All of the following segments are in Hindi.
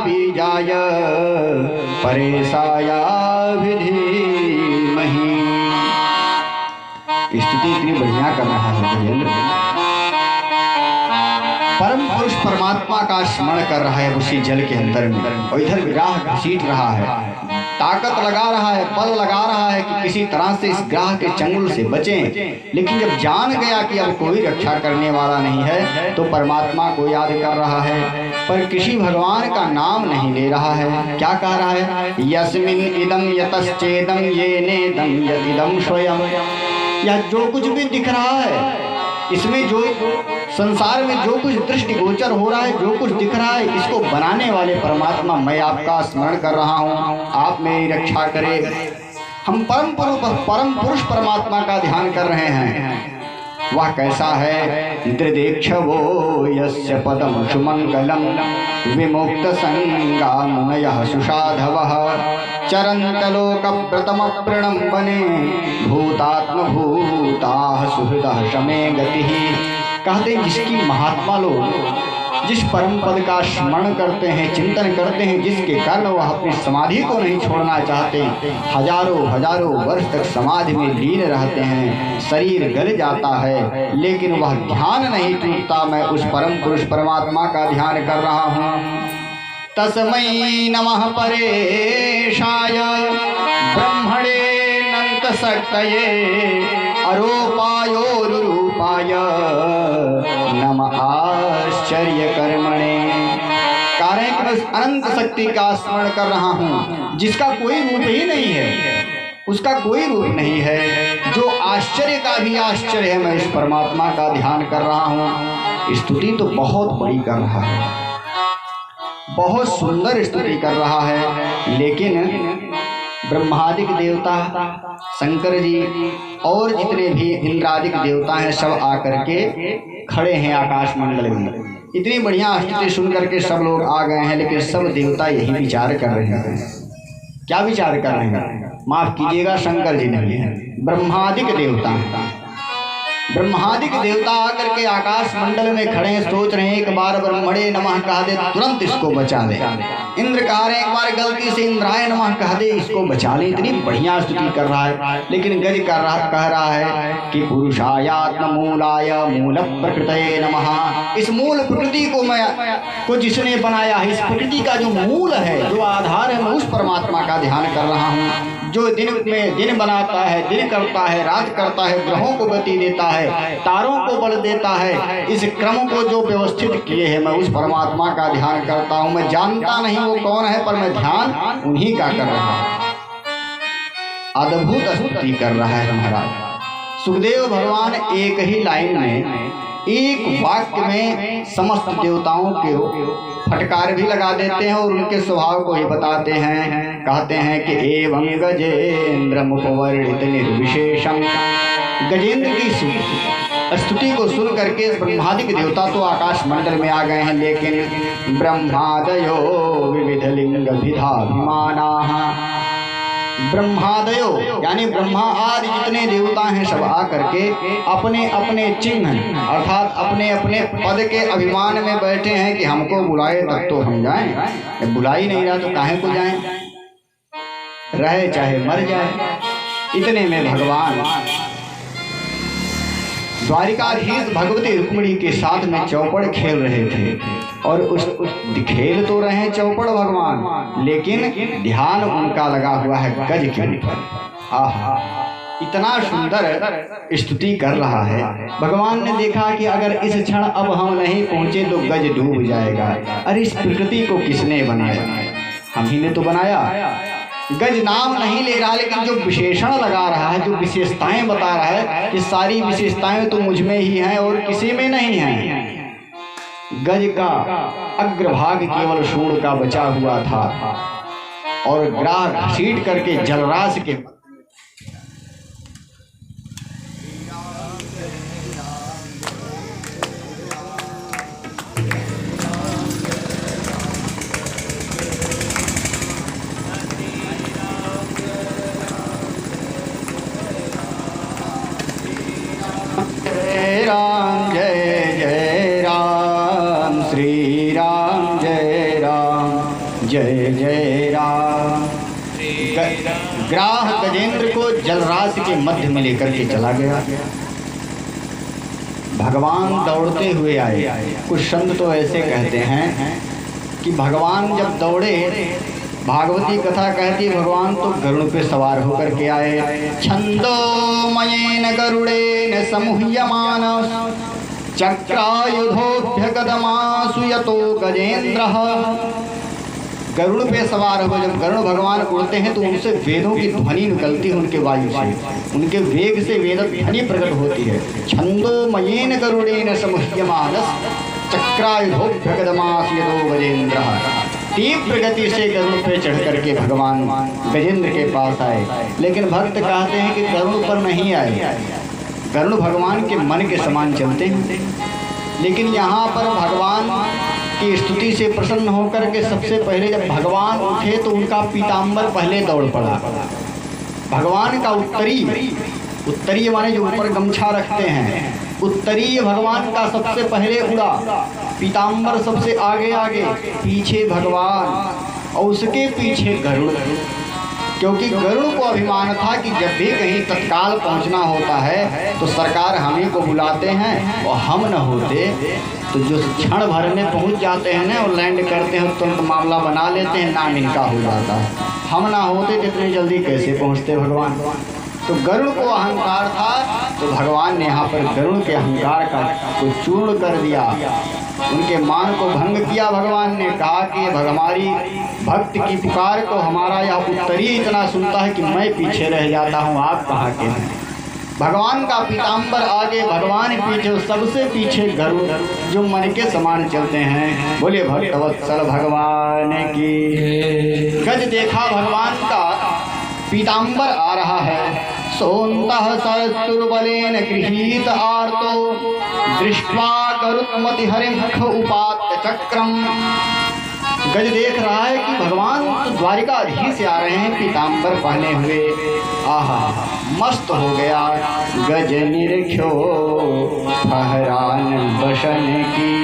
बीजाय परेशाया विधीमहि। स्तुति इतनी बढ़िया कर रहा है गजेंद्र। परम पुरुष परमात्मा का स्मरण कर रहा है उसी जल के अंदर में, और इधर ग्राह घसीट रहा है, ताकत लगा रहा है, बल लगा रहा है कि किसी तरह से इस ग्राह के चंगुल से बचें। लेकिन जब जान गया कि अब कोई रक्षा करने वाला नहीं है तो परमात्मा को याद कर रहा है, पर किसी भगवान का नाम नहीं ले रहा है। क्या कह रहा है? यस्मिन् इदं यतश्चेदं येनेदं यदिदं स्वयं। यह जो कुछ भी दिख रहा है, इसमें जो संसार में जो कुछ दृष्टि गोचर हो रहा है, जो कुछ दिख रहा है, इसको बनाने वाले परमात्मा मैं आपका स्मरण कर रहा हूँ, आप मेरी रक्षा करें। हम परम पुरुष परमात्मा का ध्यान कर रहे हैं। वह कैसा है? दृदेक्षवो यस्य पदम सुमंगलम विमुक्त संगा मुनयः सुषाधवः चरन्त लोकव्रतम प्रणम्बने भूतात्म भूताः सुहृदः शमे गतिः। कहते हैं जिसकी महात्मा लोग जिस परम पद का स्मरण करते हैं, चिंतन करते हैं, जिसके कारण वह अपनी समाधि को नहीं छोड़ना चाहते, हजारों हजारों वर्ष तक समाधि में लीन रहते हैं, शरीर गल जाता है लेकिन वह ध्यान नहीं टूटता। मैं उस परम पुरुष परमात्मा का ध्यान कर रहा हूँ। तस्मै नमः परेशाय ब्रह्मणे शक्तये अरूपायोरूपाय नमः आश्चर्य कर्मणे। कारण कि मैं उस अनंत शक्ति का स्मरण कर रहा हूँ जिसका कोई रूप ही नहीं है, उसका कोई रूप नहीं है, जो आश्चर्य का भी आश्चर्य है। मैं इस परमात्मा का ध्यान कर रहा हूँ। स्तुति तो बहुत बड़ी कर रहा है, बहुत सुंदर स्तुति कर रहा है, लेकिन ब्रह्मादिक देवता, शंकर जी और जितने भी इंद्रादिक देवता हैं सब आकर के खड़े हैं आकाश मंडल में। इतनी बढ़िया स्तुति सुन करके सब लोग आ गए हैं, लेकिन सब देवता यही विचार कर रहे हैं। क्या विचार कर रहे हैं? माफ कीजिएगा, शंकर जी नहीं है, ब्रह्मादिक देवता। ब्रह्मादिक देवता आकर के आकाश मंडल में खड़े हैं, सोच रहे हैं एक बार ब्रह्मणे नमः कह दे, तुरंत इसको बचा ले। इंद्र कह रहे हैं एक बार गलती से इंद्राय नमः कह दे, इसको बचा ले। इतनी बढ़िया स्तुति कर रहा है, लेकिन गज कह रहा है कि पुरुषायात्म मूलाय मूल प्रकृतये नमः। इस मूल प्रकृति को जिसने बनाया है, इस प्रकृति का जो मूल है, जो आधार है, मैं उस परमात्मा का ध्यान कर रहा हूँ। जो दिन में दिन बनाता है, दिन करता है, रात करता है, ग्रहों को गति देता है, तारों को बल देता है, इस क्रम को जो व्यवस्थित किए हैं, मैं उस परमात्मा का ध्यान करता हूँ। मैं जानता नहीं वो कौन है, पर मैं ध्यान उन्हीं का कर रहा हूँ। अद्भुत स्तुति कर रहा है महाराज। सुखदेव भगवान एक ही लाइन में, एक वाक्य में समस्त देवताओं के फटकार भी लगा देते हैं और उनके स्वभाव को ही बताते हैं। कहते हैं कि एवं गजेंद्र मुपवर्णित निर्विशेषम। गजेंद्र की स्तुति को सुन करके ब्रह्मादिक देवता तो आकाश मंडल में आ गए हैं, लेकिन ब्रह्मादयो विविध लिंग विधाभिमानाः। ब्रह्मादयो यानी ब्रह्मा आदि जितने देवता हैं सब आ करके अपने अपने चिन्ह अर्थात अपने अपने पद के अभिमान में बैठे हैं कि हमको बुलाए तब तो हम जाएं, बुला ही नहीं रहा तो काहे को जाएं, रहे चाहे मर जाए। इतने में भगवान द्वारिकाधीश भगवती रुक्मिणी के साथ में चौपड़ खेल रहे थे, और उस खेल तो रहे चौपड़ भगवान, लेकिन ध्यान उनका लगा हुआ है गज के ऊपर। आहा, इतना सुंदर स्तुति कर रहा है। भगवान ने देखा कि अगर इस क्षण अब हम नहीं पहुंचे तो गज डूब जाएगा। अरे इस प्रकृति को किसने बनाया? हम ही ने तो बनाया। गज नाम नहीं ले रहा, लेकिन जो विशेषण लगा रहा है, जो विशेषताएं बता रहा है कि सारी विशेषताएं तो मुझ में ही हैं और किसी में नहीं हैं। गज का अग्रभाग केवल सूंड का बचा हुआ था और ग्राह घसीट करके जलराश के राम जय जय राम, श्री राम जय राम। जय जय राम। ग्राह गजेंद्र को जलराशि के मध्य में लेकर के चला गया। भगवान दौड़ते हुए आए। कुछ संत तो ऐसे कहते हैं कि भगवान जब दौड़े, भागवती कथा कहती है भगवान तो गरुड़ पे सवार होकर के आए। छंदोमयेन गरुड़ेन समूह्यमान चक्रायुधोभ्यगदमासु यतो गजेंद्रः। गरुड़ पे सवार हो, जब गरुड़ भगवान उड़ते हैं तो उनसे वेदों की ध्वनि निकलती है, उनके वायु से, उनके वेग से वेद ध्वनि प्रकट होती है। छंदोमयेन गरुड़ेन समूह्यमानः चक्रायुधोभ्यगदमासु यतो गजेंद्रः। तीव्र गति से गरुड़ पे चढ़ करके भगवान गजेंद्र के पास आए। लेकिन भक्त कहते हैं कि गरुड़ पर नहीं आए, गरुड़ भगवान के मन के समान चलते हैं। लेकिन यहाँ पर भगवान की स्तुति से प्रसन्न होकर के सबसे पहले जब भगवान उठे तो उनका पीताम्बर पहले दौड़ पड़ा। भगवान का उत्तरीय माने जो ऊपर गमछा रखते हैं, उत्तरीय भगवान का सबसे पहले उड़ा। पीताम्बर सबसे आगे आगे, पीछे भगवान और उसके पीछे गरुड़। क्योंकि गरुड़ को अभिमान था कि जब भी कहीं तत्काल पहुंचना होता है तो सरकार हमें को बुलाते हैं, और हम न होते तो जो क्षण भर में पहुंच जाते हैं ना और लैंड करते हैं तुरंत मामला बना लेते हैं, नाम इनका हो जाता है। हम ना होते जितनी जल्दी कैसे पहुंचते भगवान। तो गरुड़ को अहंकार था, तो भगवान ने यहाँ पर गरुड़ के अहंकार को चूर्ण कर दिया, उनके मान को भंग किया। भगवान ने कहा कि हमारी भक्त की पुकार को हमारा यह उत्तरीय इतना सुनता है कि मैं पीछे रह जाता हूँ, आप कहाँ के हैं। भगवान का पीताम्बर आगे, भगवान पीछे, सबसे पीछे गरुड़ जो मन के समान चलते हैं। बोले भक्तवत्सल भगवान की। गज देखा भगवान का पीताम्बर आ रहा है। सोन्तः सरस्तुर्बलेन गृहीत आर्तो दृष्ट्वा गरुत्मति हरिमुख उपात्य चक्रम। गज देख रहा है कि भगवान तो द्वारिकाधीश से आ रहे हैं पीताम्बर पहने हुए। आहा, मस्त हो गया। गज निरख्यो फहरान बसन की,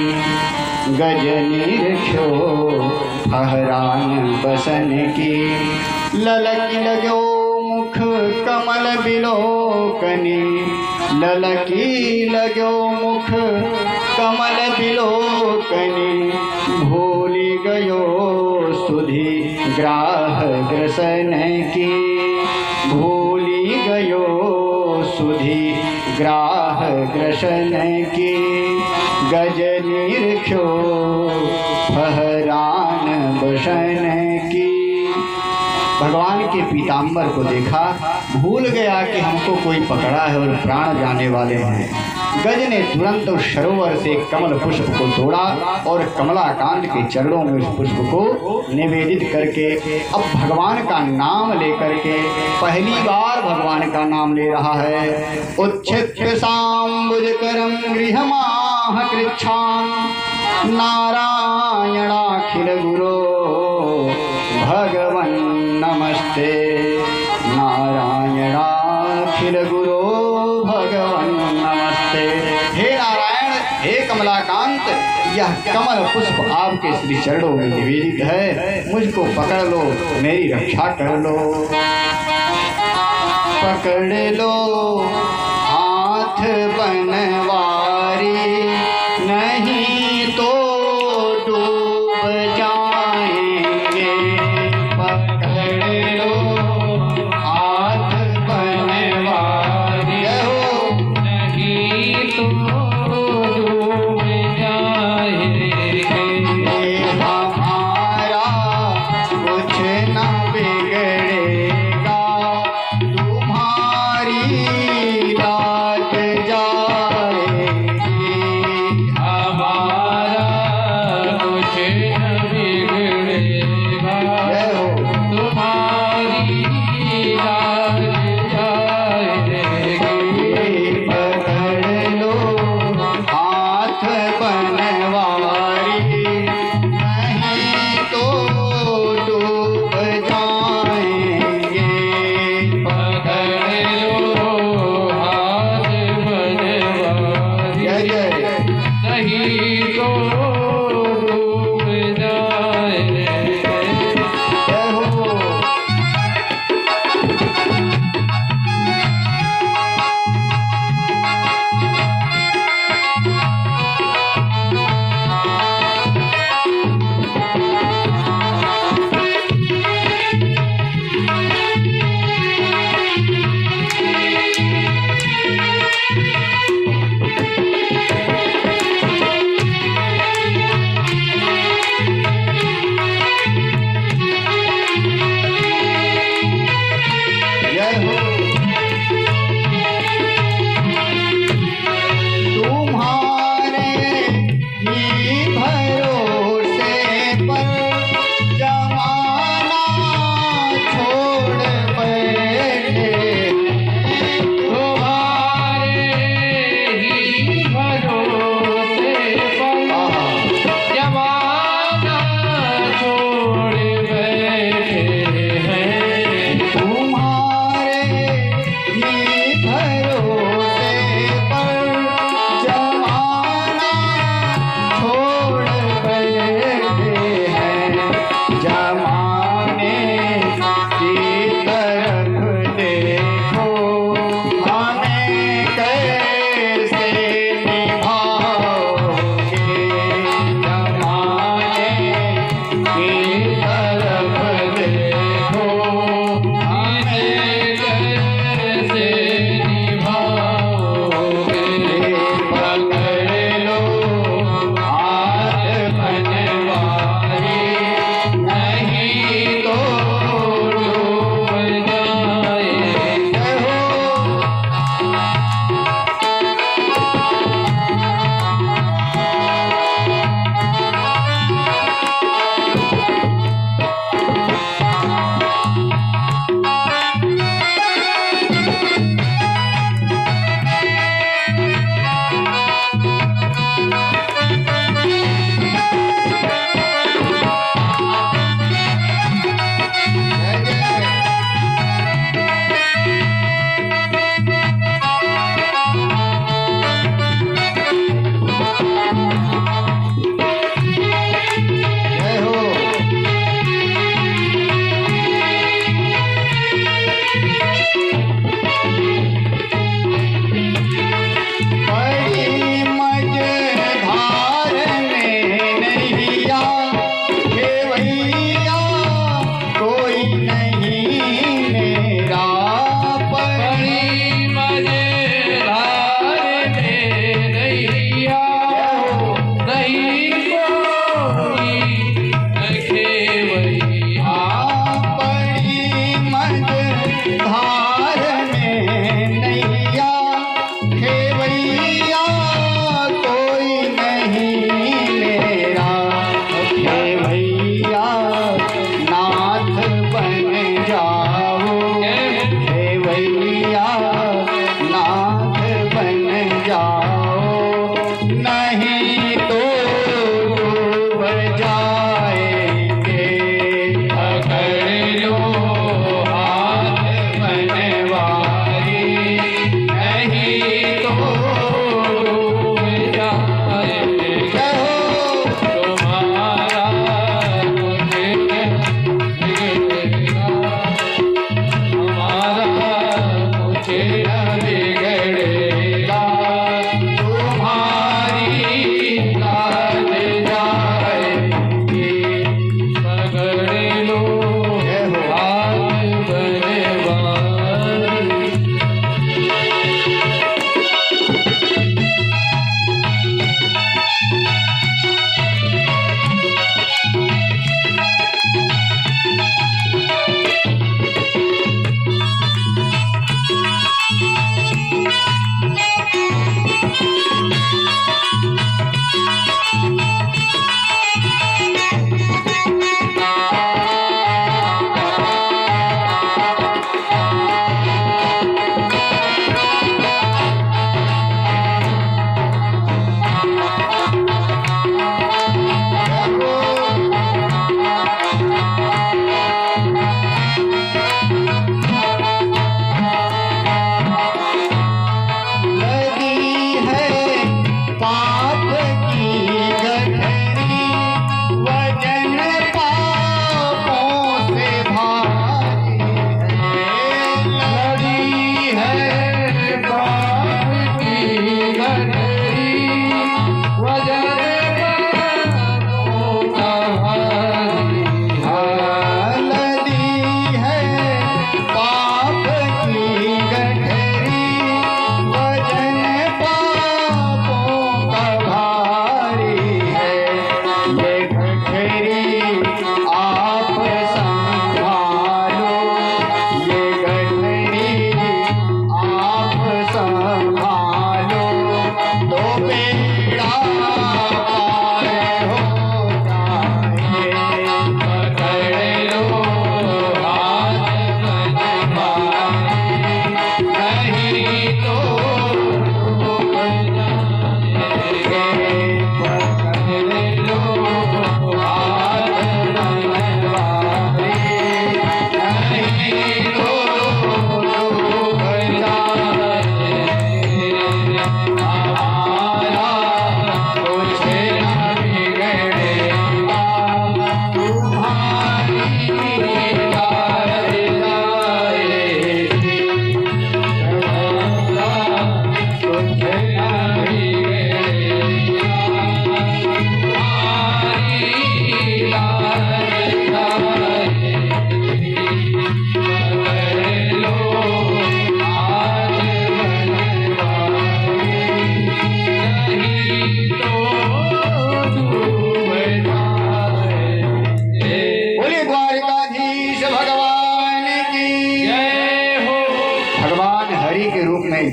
गज निरख्यो फहरान बसन की। ललकी लगो मुख कमल बिलोकनी, ललकी लगो मुख कमल बिलोकनी। भूली गयो सुधि ग्राह ग्रसन की, भूली गयो सुधि ग्राह ग्रसन की। गज निरख्यो फहरान बसन की। भगवान के पीताम्बर को देखा, भूल गया कि हमको कोई पकड़ा है और प्राण जाने वाले हैं। गज ने तुरंत उस सरोवर से कमल पुष्प को तोड़ा और कमलाकांत के चरणों में उस पुष्प को निवेदित करके अब भगवान का नाम लेकर के पहली बार भगवान का नाम ले रहा है। उच्छित्य सांबुजकरं गृहमाह कृच्छान नारायणाखिल गुरो भगवन् नमस्ते। नारायणाखिल गुरो भगवन् नमस्ते। हे नारायण, हे कमलाकांत, यह कमल पुष्प आपके श्री चरणों में निवेदित है, मुझको पकड़ लो, मेरी रक्षा कर लो। पकड़ लो हाथ बनवारी, नहीं तो डूब जाएंगे। पकड़ लो हाथ बनवारी, नहीं तो डूब जाएंगे। हमारा कुछ न बिगड़ेगा, तुम्हारी रात जाएगी।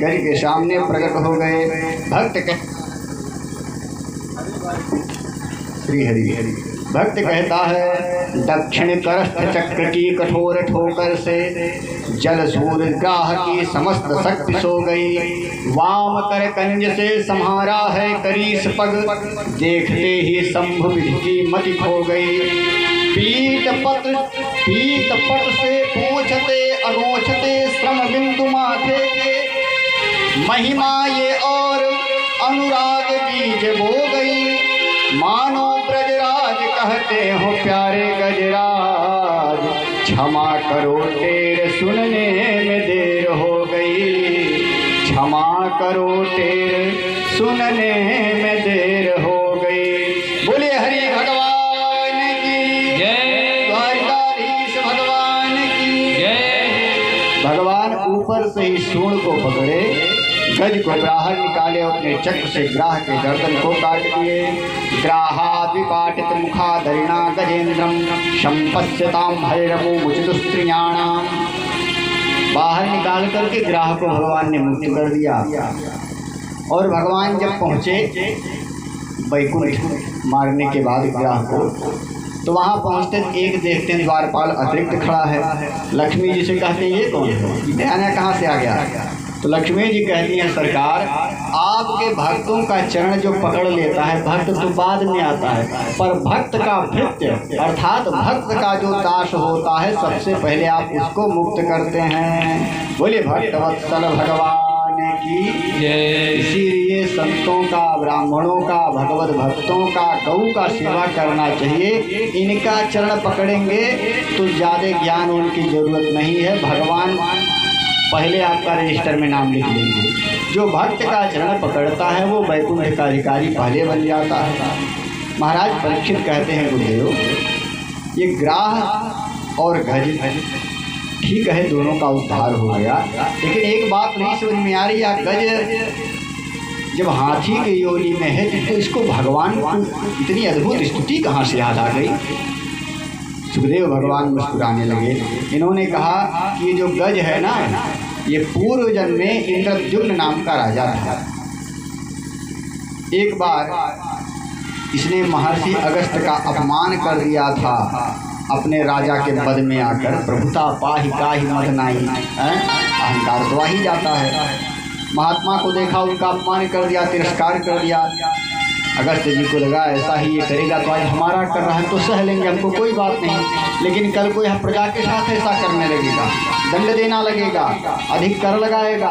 गज के सामने प्रकट हो गए। भक्त श्री हरि भक्त कहता है, दक्षिण करस्थ चक्र की कठोर ठोकर से जल सूर्य ग्राह की समस्त शक्ति सो गई। वाम कर कंज से संहारा है करीस पग, देखते ही शंभु विधि की मति खो गई। पीठ पट से पूछते अगोछते श्रम बिंदु माथे के, महिमा ये और अनुराग बीज बो गई। मानो ब्रजराज कहते हो प्यारे गजराज, क्षमा करो टेर सुनने में देर हो गई। क्षमा करो टेर सुनने में देर हो गई। बोले हरि भगवान की जय, द्वारकाधीश भगवान की जय। भगवान ऊपर से ही सूंड को पकड़े, गज को बाहर निकाले, अपने चक्र से ग्राह के गर्दन को काट दिए। ग्राहाद्विपाटित मुखाधरिणा गजेन्द्रम संपश्यताम हरिरमो मुचितुस्त्रियाणाम। बाहर निकाल करके ग्राह को भगवान ने मुक्त कर दिया। और भगवान जब पहुँचे वैकुंठ मारने के बाद ग्राह को, तो वहाँ पहुँचते एक देखते हैं द्वारपाल अतिरिक्त खड़ा है। लक्ष्मी जी से कहते हैं, ये कौन है, नया कहाँ से आ गया? तो लक्ष्मी जी कहती हैं, सरकार आपके भक्तों का चरण जो पकड़ लेता है, भक्त तो बाद में आता है, पर भक्त का भृत्य अर्थात भक्त का जो दास होता है सबसे पहले आप उसको मुक्त करते हैं। बोले भक्तवत्सल भगवान की जय। इसीलिए संतों का, ब्राह्मणों का, भगवत भक्तों का, गौ का सेवा करना चाहिए। इनका चरण पकड़ेंगे तो ज़्यादा ज्ञान उनकी जरूरत नहीं है, भगवान पहले आपका रजिस्टर में नाम लिख लेंगे। जो भक्त का चरण पकड़ता है वो वैकुंठ का अधिकारी पहले बन जाता है। महाराज परीक्षित कहते हैं, गुरुदेव ये ग्राह और गज ठीक है, दोनों का उद्धार हो गया, लेकिन एक बात नहीं समझ में आ रही है, गज जब हाथी के योनि में है तो इसको भगवान को इतनी अद्भुत स्तुति कहाँ से याद आ गई? सुखदेव भगवान मुस्कुराने लगे। इन्होंने कहा कि ये जो गज है ना, ये पूर्व जन्म में इंद्रद्युम्न नाम का राजा था। एक बार इसने महर्षि अगस्त का अपमान कर दिया था अपने राजा के पद में आकर। प्रभुता पाहि काहि मद नाहि, अहंकार तो आ ही जाता है। महात्मा को देखा, उनका अपमान कर दिया, तिरस्कार कर दिया। अगस्त जी को लगा ऐसा ही ये करेगा तो आज हमारा कर रहा है तो सह लेंगे, हमको कोई बात नहीं, लेकिन कल को यह प्रजा के साथ ऐसा करने लगेगा, दंड देना लगेगा, अधिक कर लगाएगा,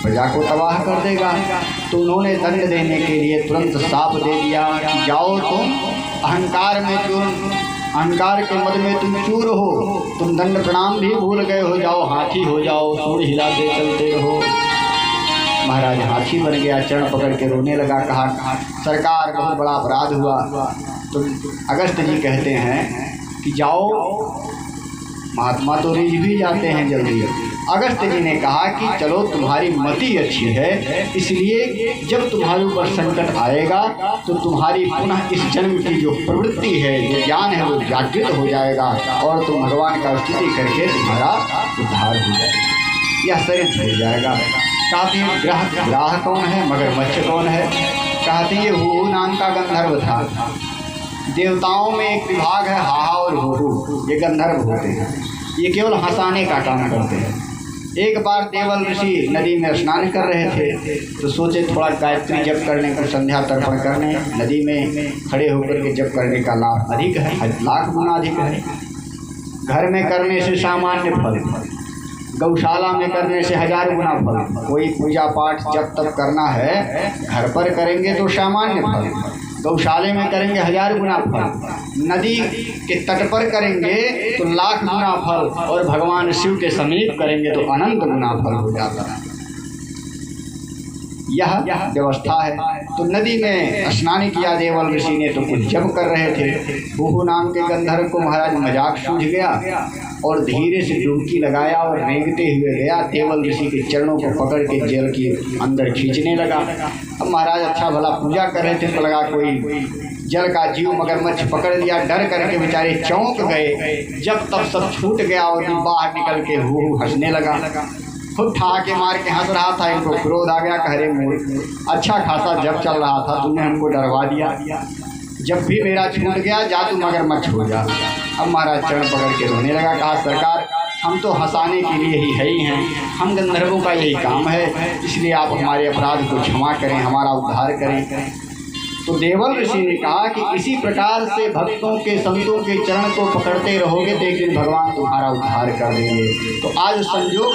प्रजा को तबाह कर देगा। तो उन्होंने दंड देने के लिए तुरंत साफ दे दिया कि जाओ तुम अहंकार में चूर, अहंकार के मद में तुम चूर हो, तुम दंड प्रणाम भी भूल गए हो, जाओ हाथी हो जाओ, सूंड हिलाते चलते रहो। महाराज हाथी बन गया, चरण पकड़ के रोने लगा। कहा सरकार बहुत बड़ा अपराध हुआ। तो अगस्त जी कहते हैं कि जाओ, महात्मा तो रिझ भी जाते हैं जल्दी। अगस्त जी ने कहा कि चलो तुम्हारी मति अच्छी है, इसलिए जब तुम्हारे ऊपर संकट आएगा तो तुम्हारी पुनः इस जन्म की जो प्रवृत्ति है, जो ज्ञान है, वो जागृत हो जाएगा और तुम भगवान का स्तुति करके तुम्हारा उद्धार हो जाएगा, यह शरीर छूट जाएगा। कहते हैं ग्राह कौन है, मगरमच्छ कौन है? कहते हैं ये हूहू नाम का गंधर्व था। देवताओं में एक विभाग है हाहा और हूहू, ये गंधर्व होते हैं, ये केवल हंसाने का काम करते हैं। एक बार देवल ऋषि नदी में स्नान कर रहे थे तो सोचे थोड़ा गायत्री जप करने का, संध्या तर्पण करने, नदी में खड़े होकर के जप करने का लाभ अधिक है, लाख गुना अधिक है। घर में करने से सामान्य फल, गौशाला में करने से 1000 गुना फल। कोई पूजा पाठ जब तब करना है घर पर करेंगे तो सामान्य फल, गौशाले में करेंगे 1000 गुना फल, नदी के तट पर करेंगे तो लाख गुना फल, और भगवान शिव के समीप करेंगे तो अनंत गुना फल हो जाता है। यह व्यवस्था है। तो नदी में स्नान किया देवल ऋषि ने, तो कुछ जप कर रहे थे। हूहू नाम के गंधर्व को महाराज मजाक सूझ गया और धीरे से डुबकी लगाया और रेंगते हुए गया, देवल ऋषि के चरणों को पकड़ के जल के अंदर खींचने लगा। अब महाराज अच्छा भला पूजा कर रहे थे तो लगा कोई जल का जीव मगरमच्छ पकड़ लिया, डर करके बेचारे चौंक गए। जब तब सब छूट गया और बाहर निकल के हूहू हंसने लगा। खुद ठहाके मार के हंस रहा था। इनको क्रोध आ गया, कह रहे मोर, अच्छा खासा जब चल रहा था तुमने हमको डरवा दिया, जब भी मेरा छूट गया जा तू मगर मत छूट जा। अब महाराज चरण पकड़ के रोने लगा, कहा सरकार हम तो हंसाने के लिए ही हैं, हम गंधर्वों का यही काम है, इसलिए आप हमारे अपराध को क्षमा करें, हमारा उद्धार करें। तो देवल ऋषि ने कहा कि इसी प्रकार से भक्तों के संतों के चरण को पकड़ते रहोगे तो एक दिन भगवान तुम्हारा उद्धार कर देंगे। तो आज संयोग